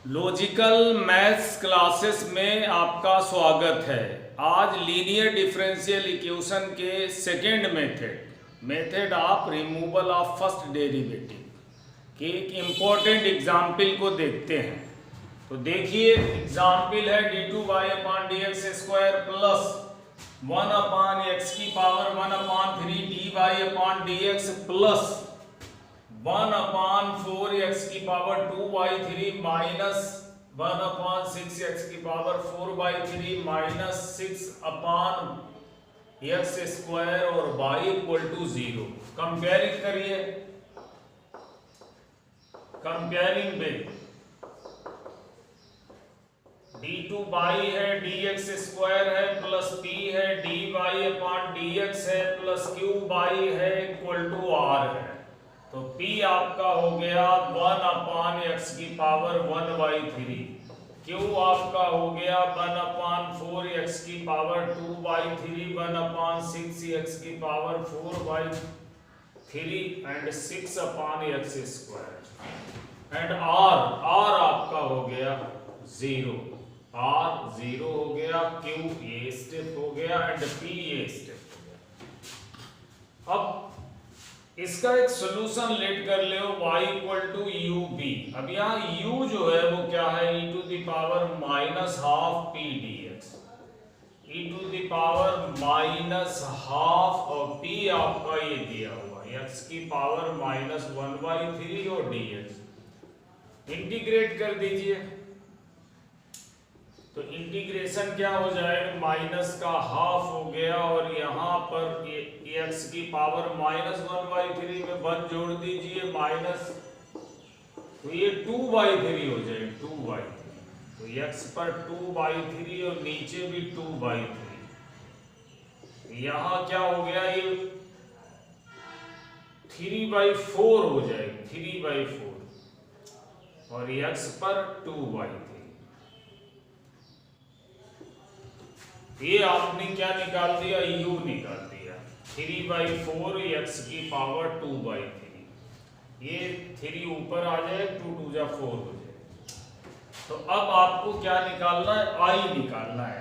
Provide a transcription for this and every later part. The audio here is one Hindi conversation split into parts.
लॉजिकल मैथ्स क्लासेस में आपका स्वागत है। आज लीनियर डिफरेंशियल इक्वेशन के second method of removal of first derivative के एक इम्पोर्टेंट एग्जाम्पल को देखते हैं। तो देखिए एग्जाम्पल है d2y/dx² प्लस 1/x की पावर 1/3 dy/dx प्लस 1/4x की पावर 2/3 माइनस 1/6x की पावर 4/3 माइनस 6/x² और y इक्वल टू 0। कंपेयरिंग करिए, कंपेयरिंग में d2y है dx² है प्लस p है dy/dx है प्लस qy है इक्वल टू r है। तो p आपका हो गया 1/x की पावर 1/3, q आपका हो गया 1/4x की पावर 2/3, 1/6x की power 4/3 and 6/x²। And r आपका हो गया 0, r 0 हो गया, q ये स्टेप हो गया एंड p ये स्टेप हो गया। अब इसका एक सॉल्यूशन लेट कर ले y equal to U B. अब यहाँ u जो है वो क्या है, e to the power -12 p dx, e to the power -12 और p आपका ये दिया हुआ x की पावर -1/3 और dx इंटीग्रेट कर दीजिए। तो इंटीग्रेशन क्या हो जाएगा, माइनस का हाफ हो गया और यहाँ पर ये x की पावर -1/3 में 1 जोड़ दीजिए माइनस, तो ये 2/3 हो जाएगा, 2/3। तो x पर 2/3 और नीचे भी 2/3। यहाँ क्या हो गया, ये 3/4 हो जाएगा, 3/4 और x पर 2/3। ये आपने क्या निकाल दिया, u निकाल दिया। 3/4 x की पावर 2/3, ये 3 ऊपर आ जाए, 2 2 जा 4 हो जाए। तो अब आपको क्या निकालना है, i निकालना है, i।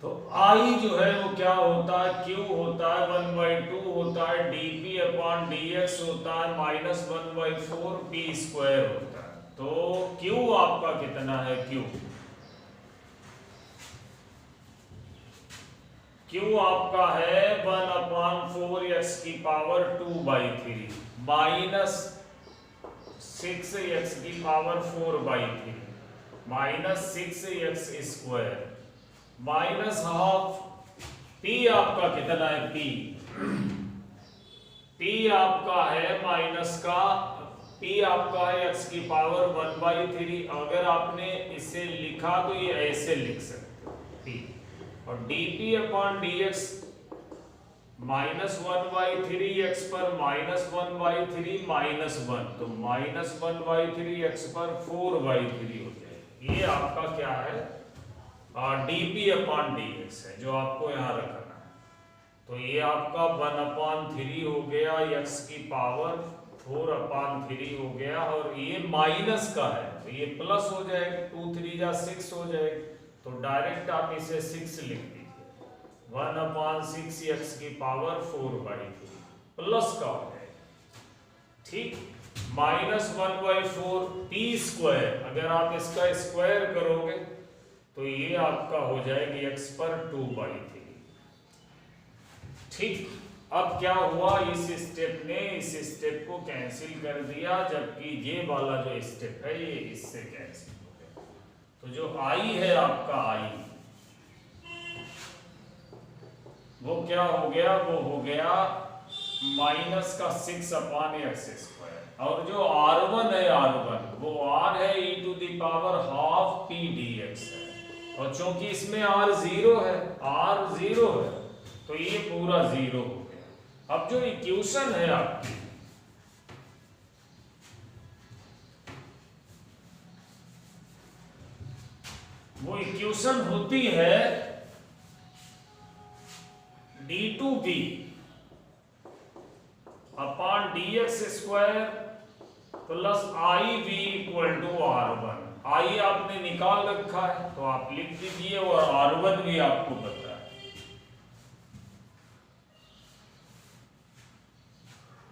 तो i जो है वो क्या होता है, q होता है 1/2 होता है, dp/dx होता है -1/4 p² होता है। तो Q आपका कितना है, Q आपका है 1/4x की पावर 2/3 माइनस 6x की power 4/3 minus 6x² minus half. P आपका कितना है, P आपका है माइनस का, P आपका है x की पावर 1/3। अगर आपने इसे लिखा तो ये ऐसे लिख सकते हो P, और dp/dx -1/3 x पर -1/3 -1, तो -1/3 x पर 4/3 हो जाएगा। ये आपका क्या है, dp/dx है जो आपको यहाँ रखना है। तो ये आपका 1/3 हो गया, x की पावर 4/3 हो गया, और ये माइनस का है तो ये प्लस हो जाएगा, 2 3 जा 6 हो जाएगा। तो डायरेक्ट आप इसे 6 लिख दीजिए, 1/6 x की पावर 4/3 प्लस का हो जाएगा, ठीक। -1/4 p², अगर आप इसका स्क्वायर करोगे तो ये आपका हो जाएगा x पर 2/3, ठीक। अब क्या हुआ, इस स्टेप ने इस स्टेप को कैंसिल कर दिया, जबकि ये वाला जो स्टेप है ये इससे कैंसिल हो गया। तो जो i है आपका i, वो क्या हो गया, वो हो गया माइनस का 6/x²। और जो r1 है, r1 वो r है e to the power ½ p dx है, और चूंकि इसमें r 0 है, r 0 है तो ये पूरा 0 हो गया। अब जो इक्वेशन है आपकी, वो इक्वेशन होती है d2b dx square plus I V equal to R1। I आपने निकाल रखा है तो आप लिख दीजिए, और R1 भी आपको पता है।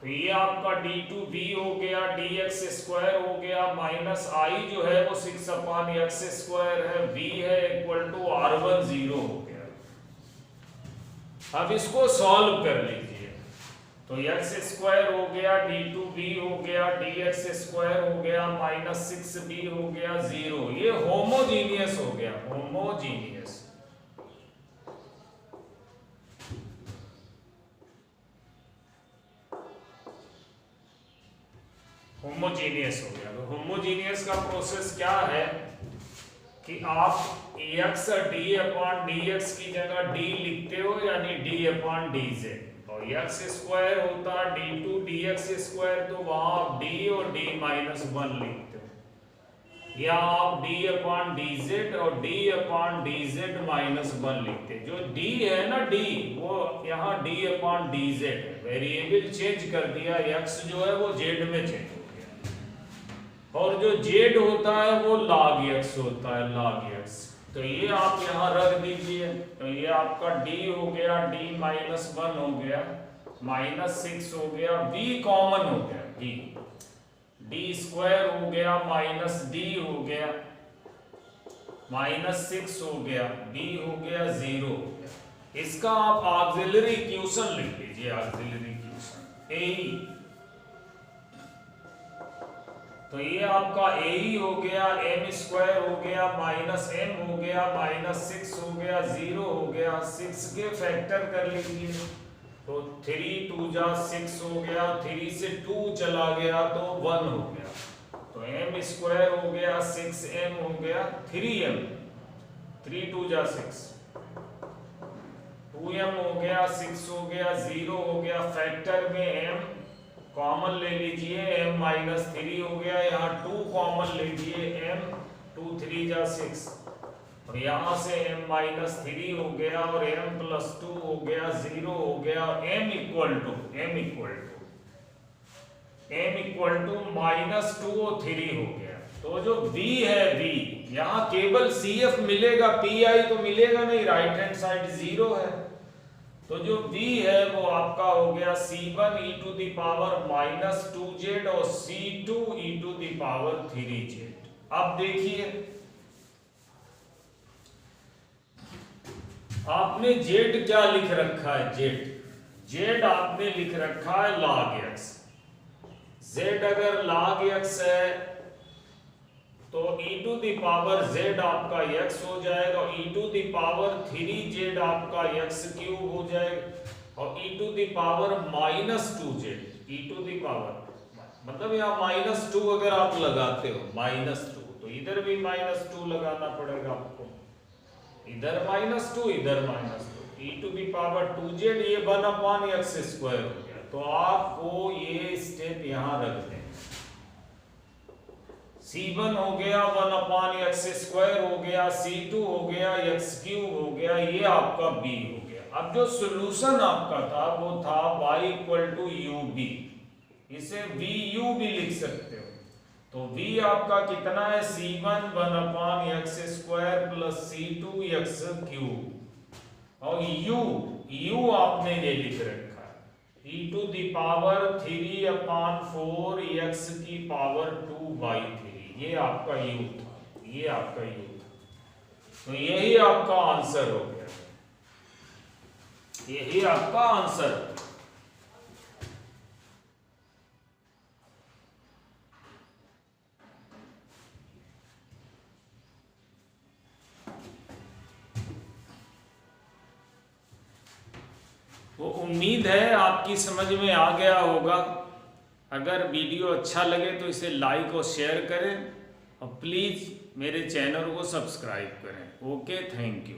तो ये आपका d2b हो गया, dx स्क्वायर हो गया, माइनस आई जो है वो 6/x स्क्वायर है, v है इक्वल टू R1 0 हो गया। अब इसको सॉल्व कर लीजिए, तो x स्क्वायर हो गया, d2b हो गया, dx स्क्वायर हो गया, माइनस 6b हो गया 0। ये होमोजीनियस हो गया, होमोजीनियस। होमोजीनियस हो गया। तो होमोजीनियस का प्रोसेस क्या है कि आप x d/dx की जगह d लिखते हो, यानी d/dz। और x स्क्वायर होता d2 dx स्क्वायर, तो वहां आप d और d माइनस 1 लिखते हो, या आप d/dz और d/dz माइनस 1 लिखते हैं। जो d है ना, d वो यहाँ d/dz है, वेरिएबल चेंज कर दिया, x जो है वो z में चेंज हो गया, और जो z होता है वो log x होता है, log x। तो ये आप यहाँ रख दीजिए, तो ये आपका d हो गया, d माइनस 1 हो गया, माइनस 6 हो गया, v कॉमन हो गया, d स्क्वायर हो गया, माइनस d हो गया, माइनस 6 हो गया, b हो गया 0 हो गया। इसका आप ऑक्सिलरी इक्वेशन लिख लीजिए, ऑक्सिलरी इक्वेशन ए। तो ये आपका ए हो गया, m स्क्वायर हो गया, माइनस m हो गया, माइनस 6 हो गया, 0 हो गया। 6 के फैक्टर कर लीजिए, तो 3 2 जा 6 हो गया, 3 से 2 चला गया तो 1 हो गया। तो m स्क्वायर हो गया, 6m हो गया, 3m, 3 2 जा 6, 2m हो गया, 6 हो गया, 0 हो गया। फैक्टर में m कॉमन ले लीजिए, m माइनस 3 हो गया, यहाँ 2 कॉमन लीजिए, m 2 3 जा 6, और यहाँ से m माइनस 3 हो गया, और m प्लस 2 हो गया, 0 हो गया। m इक्वल टू माइनस 2 और 3 हो गया। तो जो v है, v यहाँ केवल cf मिलेगा, pi तो मिलेगा नहीं, राइट हैंड साइड 0 है। तो जो v है वो आपका हो गया c1 e to the power minus 2z और c2 e to the power 3z। अब देखिए, आपने z क्या लिख रखा है, z आपने लिख रखा है log x। z अगर log x है तो e to the power z आपका x हो जाएगा, e to the power 3z आपका x क्यूब हो जाएगा, और e to the power minus 2z, e to the power मतलब यहाँ माइनस 2 अगर आप लगाते हो, माइनस 2, तो इधर भी माइनस 2 लगाना पड़ेगा आपको, इधर माइनस 2, इधर minus 2, e to the power 2z, ये 1/x स्क्वायर हो गया। तो आपको ये स्टेप यहाँ रख दें, c1 हो गया 1/x स्क्वायर हो गया, c2 हो गया x क्यूब हो गया, ये आपका b हो गया। अब जो सॉल्यूशन आपका था वो था y इक्वल टू ub, इसे vu भी लिख सकते हो। तो v आपका कितना है, c1 1/x square plus c2 x cube, और u आपने ये लिख रखा है e to the power 3/4 x की पावर 2/3। ये आपका u था, ये आपका u था। तो यही आपका आंसर हो गया, यही आपका आंसर। तो उम्मीद है आपकी समझ में आ गया होगा। अगर वीडियो अच्छा लगे तो इसे लाइक और शेयर करें, और प्लीज़ मेरे चैनल को सब्सक्राइब करें। Okay, thank you.